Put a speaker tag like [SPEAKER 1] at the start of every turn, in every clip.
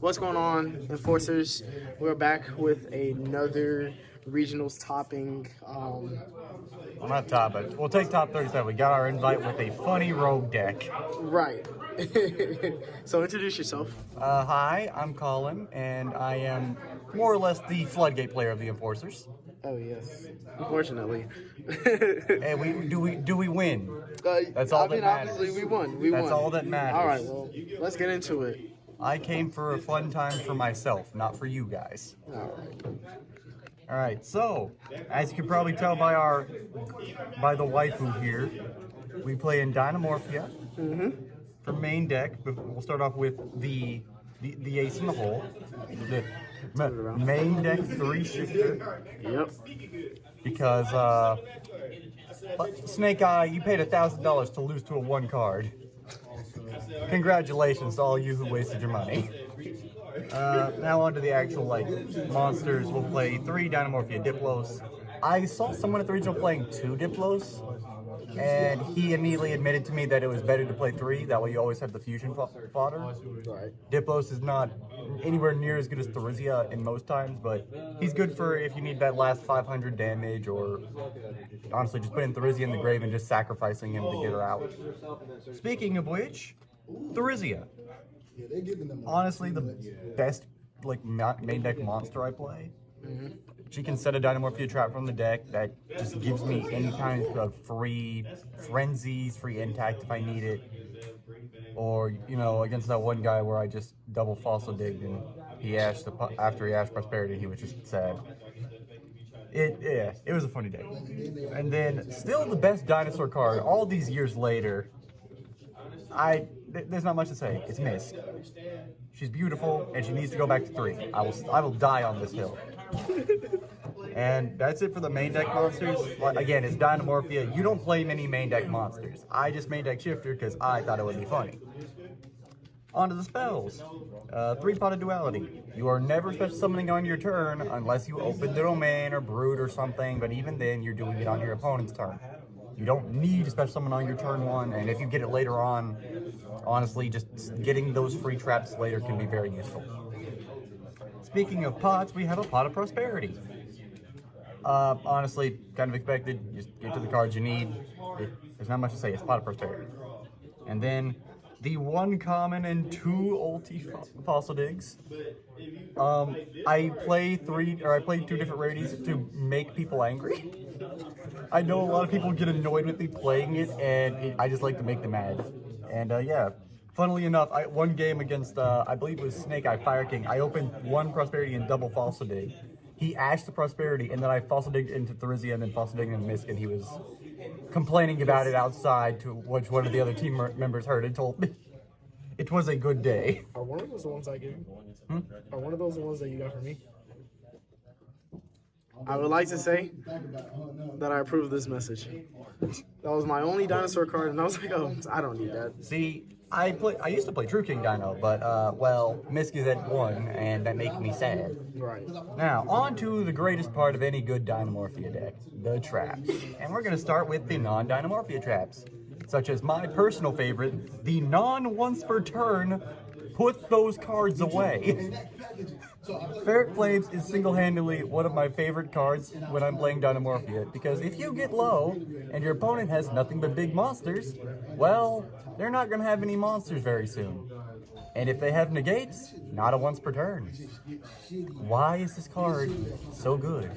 [SPEAKER 1] What's going on, Enforcers? We're back with another regionals topping.
[SPEAKER 2] Well, not top, but we'll take top 37. We got our invite with a funny rogue deck.
[SPEAKER 1] Right. So introduce yourself.
[SPEAKER 2] Hi, I'm Colin, and I am more or less the floodgate player of the Enforcers.
[SPEAKER 1] Oh yes, unfortunately.
[SPEAKER 2] And do we win? That's all that matters.
[SPEAKER 1] Obviously we won.
[SPEAKER 2] That's all that matters.
[SPEAKER 1] All right, well, let's get into it.
[SPEAKER 2] I came for a fun time for myself, not for you guys.
[SPEAKER 1] All right.
[SPEAKER 2] All right, so as you can probably tell by the waifu here, we play in Dinomorphia for main deck. We'll start off with the ace in the hole, the main deck 3-shifter.
[SPEAKER 1] Yep.
[SPEAKER 2] Because Snake Eye, you paid $1,000 to lose to a 1 card. Congratulations to all you who wasted your money. Now on to the actual monsters. We'll play 3 Dinomorphia Diplos. I saw someone at the regional playing 2 Diplos, and he immediately admitted to me that it was better to play 3. That way you always have the fusion fodder.
[SPEAKER 1] Right.
[SPEAKER 2] Diplos is not anywhere near as good as Therizia in most times, but he's good for if you need that last 500 damage, or honestly just putting Therizia in the grave and just sacrificing him to get her out. Speaking of which, Therizia. Honestly, the best main deck monster I play. She can set a Dinomorphia trap from the deck that just gives me any kind of free frenzies, free intact if I need it. Or, against that one guy where I just double fossil digged and he ashed after he ashed prosperity, he was just sad. It was a funny day. And then, still the best dinosaur card all these years later. There's not much to say. It's Misk. She's beautiful, and she needs to go back to 3. I will die on this hill. And that's it for the main deck monsters. Again, it's Dinomorphia. You don't play many main deck monsters. I just main deck Shifter because I thought it would be funny. On to the spells. 3-potted duality. You are never special summoning on your turn unless you open the domain or brood or something, but even then you're doing it on your opponent's turn. You don't need a special summon on your turn 1, and if you get it later on, honestly, just getting those free traps later can be very useful. Speaking of pots, we have a Pot of Prosperity. Honestly, kind of expected. Just get to the cards you need. There's not much to say. It's Pot of Prosperity. And then the 1 common and 2 ulti fossil digs. I play 2 different rarities to make people angry. I know a lot of people get annoyed with me playing it, and I just like to make them mad. And yeah, funnily enough, one game against, I believe it was Snake Eye Fire King, I opened 1 Prosperity and double Fossil Dig. He ashed the Prosperity, and then I Fossil Digged into Therizia and then Fossil Digged into Misk, and he was complaining about it outside, to which one of the other team members heard and told me. It was a good day.
[SPEAKER 1] Are one of those the ones I gave you? Are one of those the ones that you got for me? I would like to say that I approve this message. That was my only dinosaur card, and I was like, oh, I don't need that.
[SPEAKER 2] See, I used to play True King Dino, but, well, Misk is at 1, and that makes me sad.
[SPEAKER 1] Right.
[SPEAKER 2] Now, on to the greatest part of any good Dinomorphia deck, the traps. And we're going to start with the non-Dinomorphia traps, such as my personal favorite, the non-once per turn, put those cards away. Ferret Flames is single-handedly one of my favorite cards when I'm playing Dinomorphia, because if you get low and your opponent has nothing but big monsters, well, they're not going to have any monsters very soon. And if they have negates, not a once per turn. Why is this card so good?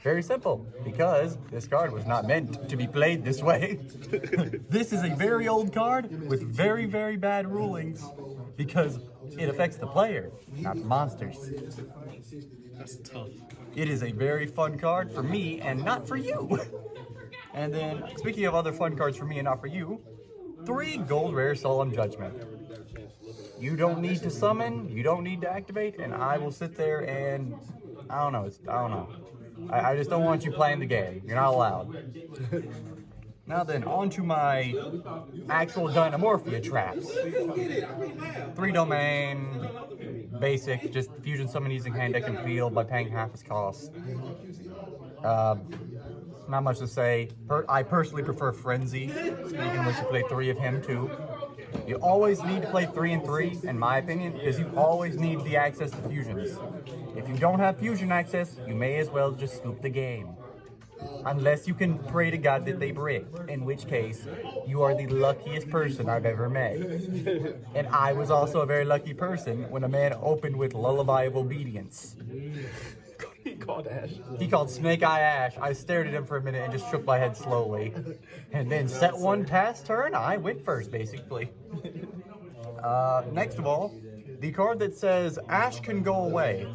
[SPEAKER 2] Very simple, because this card was not meant to be played this way. This is a very old card with very, very bad rulings, because it affects the player, not the monsters.
[SPEAKER 1] That's tough.
[SPEAKER 2] It is a very fun card for me and not for you. And then, speaking of other fun cards for me and not for you, 3 gold rare Solemn Judgment. You don't need to summon, you don't need to activate, and I will sit there and, I don't know. I just don't want you playing the game. You're not allowed. Now then, on to my actual Dinomorphia traps. 3 domain, basic, just fusion summon using hand deck and field by paying half its cost. Not much to say. I personally prefer Frenzy, speaking of which you play 3 of him too. You always need to play 3 and 3, in my opinion, because you always need the access to fusions. If you don't have fusion access, you may as well just scoop the game. Unless you can pray to God that they break, in which case, you are the luckiest person I've ever met. And I was also a very lucky person when a man opened with Lullaby of Obedience.
[SPEAKER 1] He called Ash.
[SPEAKER 2] He called Snake Eye Ash. I stared at him for a minute and just shook my head slowly. And then set one pass turn, I went first, basically. Next of all, the card that says Ash can go away.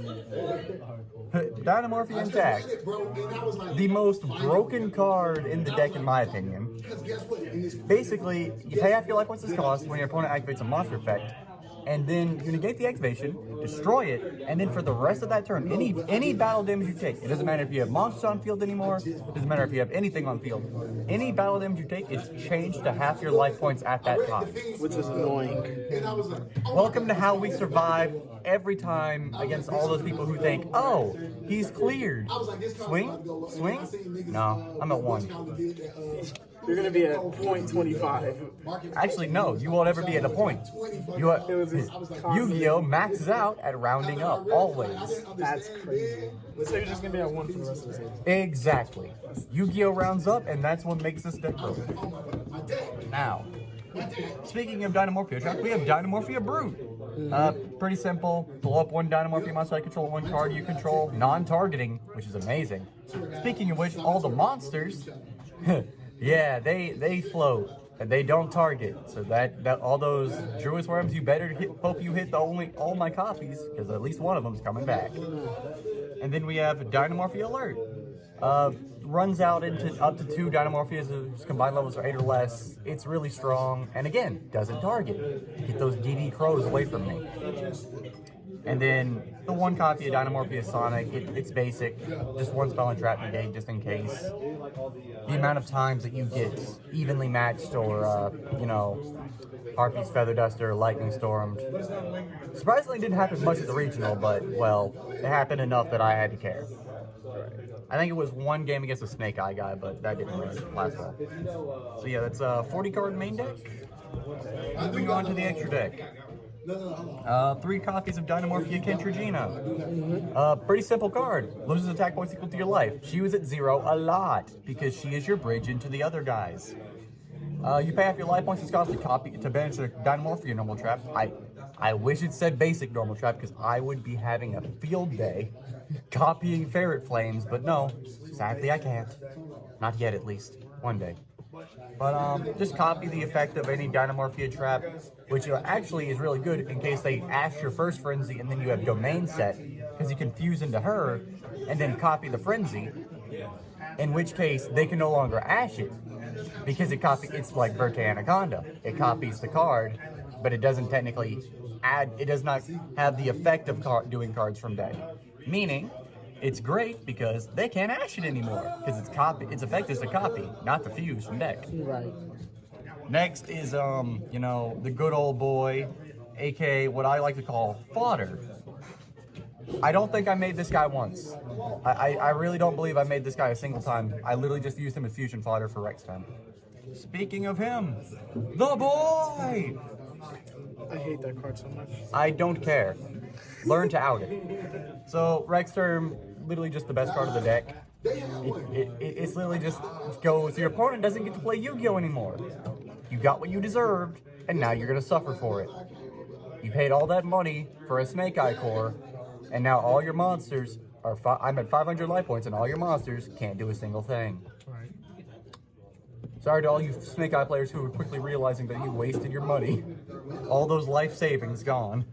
[SPEAKER 2] Dinomorphia intact. The most broken card in the deck, in my opinion. Basically, you pay half your life points this cost when your opponent activates a monster effect, and then you negate the activation, destroy it, and then for the rest of that turn, any battle damage you take, it doesn't matter if you have monsters on field anymore, it doesn't matter if you have anything on field, any battle damage you take is changed to half your life points at that time.
[SPEAKER 1] Which is annoying.
[SPEAKER 2] Welcome to how we survive every time against all those people who think, oh, he's cleared. Swing? Swing? No, I'm at 1.
[SPEAKER 1] You're going to be at .25.
[SPEAKER 2] Actually, no, you won't ever be at a point. Yu-Gi-Oh! Maxes out at rounding up, always.
[SPEAKER 1] That's crazy. So you're just going to be at 1 for the rest of the season.
[SPEAKER 2] Exactly. Yu-Gi-Oh! Rounds up, and that's what makes this deck broken. Now, speaking of Dinomorphia traps, we have Dinomorphia Brute. Pretty simple. Blow up one Dinomorphia monster I control, one card you control, non-targeting, which is amazing. Speaking of which, all the monsters, yeah, they float and they don't target. So that all those Druid Worms, you better hope you hit all my copies, because at least one of them's coming back. And then we have Dinomorphia Alert. Runs out into up to 2 Dinomorphias whose combined levels are 8 or less. It's really strong, and again, doesn't target. Get those DD crows away from me. And then the one copy of Dinomorphia Sonic, it's basic, just one spell and trap negate just in case. The amount of times that you get evenly matched or, Harpy's Feather Duster or Lightning Stormed. Surprisingly didn't happen much at the regional, but, well, it happened enough that I had to care. I think it was one game against a Snake Eye guy, but that didn't really last long. So yeah, that's a 40 card main deck. Moving on to the extra deck. 3 copies of Dinomorphia Kentrigina. Pretty simple card. Loses attack points equal to your life. She was at 0 a lot because she is your bridge into the other guys. You pay half your life points. It's cost to banish the Dinomorphia normal trap. I wish it said basic normal trap because I would be having a field day copying Ferret Flames, but no, sadly I can't. Not yet, at least. One day. But just copy the effect of any Dinomorphia trap, which actually is really good in case they ash your first Frenzy and then you have Domain set, because you can fuse into her and then copy the Frenzy, in which case they can no longer ash it, because it's like Verte Anaconda. It copies the card, but it doesn't technically it does not have the effect of doing cards from deck. Meaning, it's great because they can't ash it anymore, because its effect is to copy, not to fuse from deck.
[SPEAKER 1] Right.
[SPEAKER 2] Next is, the good old boy, aka what I like to call fodder. I don't think I made this guy once. I really don't believe I made this guy a single time. I literally just used him as fusion fodder for Rex time. Speaking of him, the boy!
[SPEAKER 1] I hate that card so much.
[SPEAKER 2] I don't care. Learn to out it. So, Rex term, literally just the best card of the deck. It's literally just goes, your opponent doesn't get to play Yu-Gi-Oh! Anymore. You got what you deserved, and now you're going to suffer for it. You paid all that money for a Snake Eye core, and now all your monsters are, I'm at 500 life points, and all your monsters can't do a single thing.
[SPEAKER 1] Right.
[SPEAKER 2] Sorry to all you Snake Eye players who are quickly realizing that you wasted your money. All those life savings gone.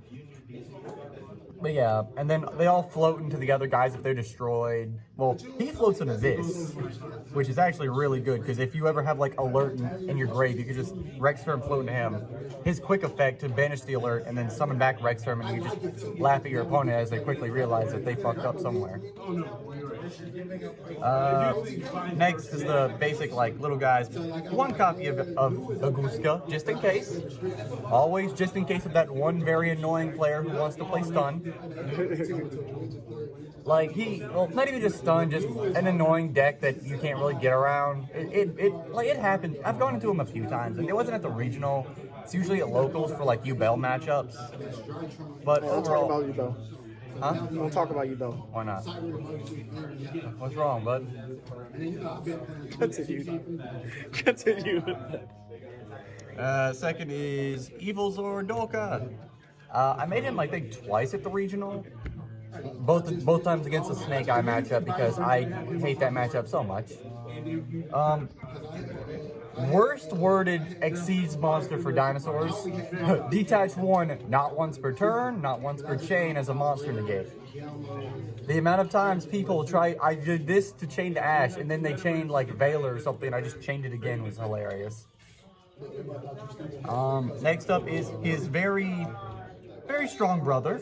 [SPEAKER 2] But yeah, and then they all float into the other guys if they're destroyed. Well, he floats into this, which is actually really good, because if you ever have like alert in your grave, you can just Rex Term float into him. His quick effect to banish the alert and then summon back Rex Term, and you just laugh at your opponent as they quickly realize that they fucked up somewhere. Next is the basic like little guys. One copy of Aguska, just in case. Always just in case of that one very annoying player who wants to play stun. Like not even just stun, just an annoying deck that you can't really get around. It happened. I've gone into him a few times, and it wasn't at the regional, It's usually at locals for like U-Bell matchups. But
[SPEAKER 1] Don't talk
[SPEAKER 2] overall,
[SPEAKER 1] about you, though.
[SPEAKER 2] huh?
[SPEAKER 1] Don't talk about you, though.
[SPEAKER 2] Why not? What's wrong, bud?
[SPEAKER 1] Continue. Continue.
[SPEAKER 2] Second is Evil Zordorka. I made him, I think, twice at the regional. Both times against the Snake Eye matchup because I hate that matchup so much. Worst worded exceeds monster for dinosaurs. Detach 1, not once per turn, not once per chain as a monster negate. The amount of times people try, I did this to chain to Ash, and then they chained like Veiler or something, and I just chained it again, was hilarious. Next up is his very strong brother.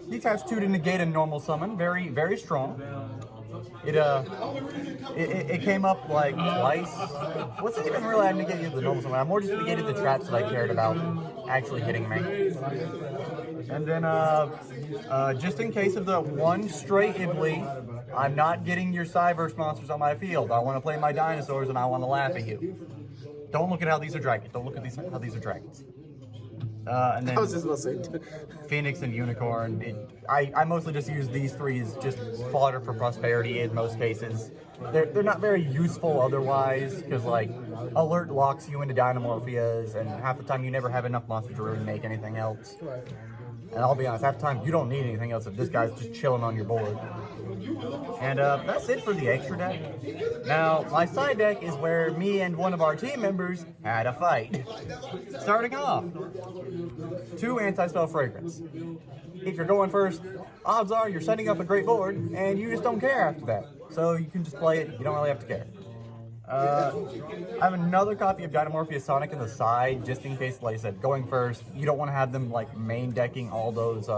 [SPEAKER 2] Detach 2 to negate a normal summon, very strong. It came up like twice. Wasn't even really I negated the normal summon. I more just negated the traps that I cared about actually hitting me. And then just in case of the one stray Ibly, I'm not getting your Cyverse monsters on my field. I want to play my dinosaurs and I want to laugh at you. Don't look at how these are dragons. Don't look at how these are dragons. And then
[SPEAKER 1] I was just about to say.
[SPEAKER 2] Phoenix and Unicorn. I mostly just use these three as just fodder for prosperity in most cases. They're not very useful otherwise, because like Alert locks you into Dinomorphias, and half the time you never have enough monsters to really make anything else. And I'll be honest, half the time you don't need anything else if this guy's just chilling on your board. And that's it for the extra deck. Now, my side deck is where me and one of our team members had a fight. Starting off, 2 anti-spell fragrance. If you're going first, odds are you're setting up a great board, and you just don't care after that. So you can just play it, you don't really have to care. I have another copy of Dinomorphia Sonic in the side, just in case, like I said, going first, you don't want to have them like main decking all those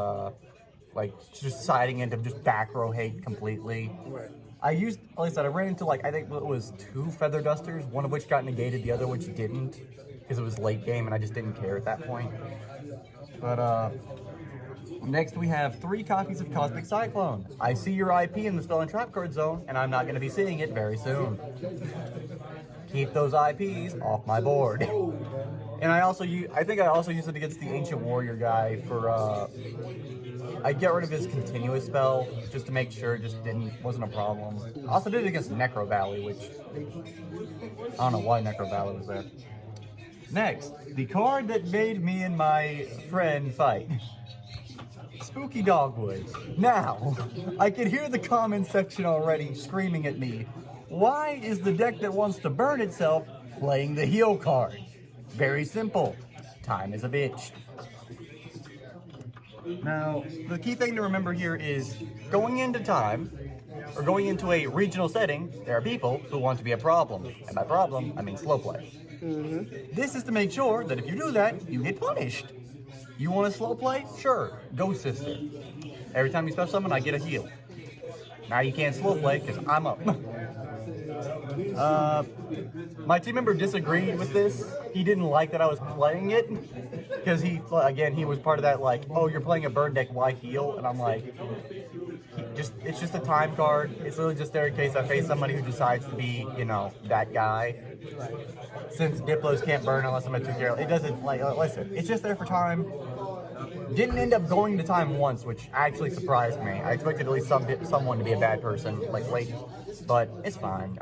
[SPEAKER 2] like just siding into just back row hate completely.
[SPEAKER 1] Right.
[SPEAKER 2] I used, like I said, I ran into like, I think it was 2 Feather Dusters, one of which got negated, the other which didn't, because it was late game and I just didn't care at that point. But next we have 3 copies of Cosmic Cyclone. I see your IP in the Spell and Trap card zone, and I'm not going to be seeing it very soon. Keep those IPs off my board. And I think I also use it against the Ancient Warrior guy for, I get rid of his continuous spell just to make sure it just wasn't a problem. I also did it against Necro Valley, which I don't know why Necro Valley was there. Next, the card that made me and my friend fight. Spooky Dogwood. Now, I can hear the comment section already screaming at me. Why is the deck that wants to burn itself playing the heal card? Very simple. Time is a bitch. Now, the key thing to remember here is going into time, or going into a regional setting, there are people who want to be a problem. And by problem, I mean slow play. This is to make sure that if you do that, you get punished. You want to slow play? Sure. Ghost Sister. Every time you spell summon, I get a heal. Now you can't slow play because I'm up. My team member disagreed with this. He didn't like that I was playing it because he was part of that like, oh, you're playing a burn deck, why heal? And I'm like, it's just a time card. It's really just there in case I face somebody who decides to be, that guy. Since Diplos can't burn unless I'm a 2-0, it doesn't, listen, it's just there for time. Didn't end up going to time once, which actually surprised me. I expected at least someone to be a bad person, late, but it's fine.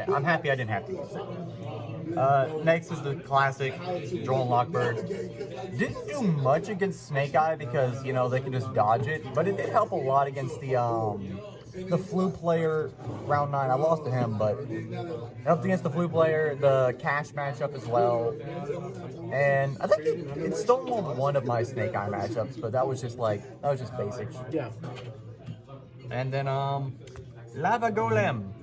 [SPEAKER 2] I'm happy I didn't have to use it. Next is the classic Droll and Lockbird. Didn't do much against Snake Eye because, they can just dodge it, but it did help a lot against the Flu player round 9. I lost to him, but helped against the Flu player, the Cash matchup as well. And I think it stonewalled one of my Snake Eye matchups, but that was just basic.
[SPEAKER 1] Yeah.
[SPEAKER 2] And then Lava Golem.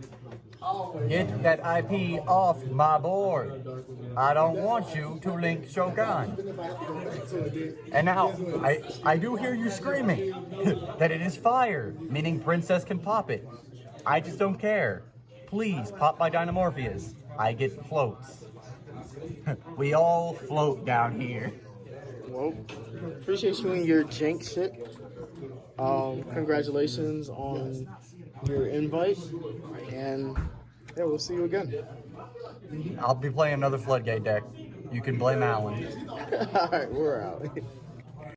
[SPEAKER 2] Get that IP off my board. I don't want you to link Shogun. And now, I do hear you screaming that it is fire, meaning Princess can pop it. I just don't care. Please, pop my Dinomorphias. I get floats. We all float down here.
[SPEAKER 1] Well, appreciate you and your jank shit. Congratulations on your invite, and yeah, we'll see you again.
[SPEAKER 2] I'll be playing another Floodgate deck. You can blame Alan.
[SPEAKER 1] All right, we're out.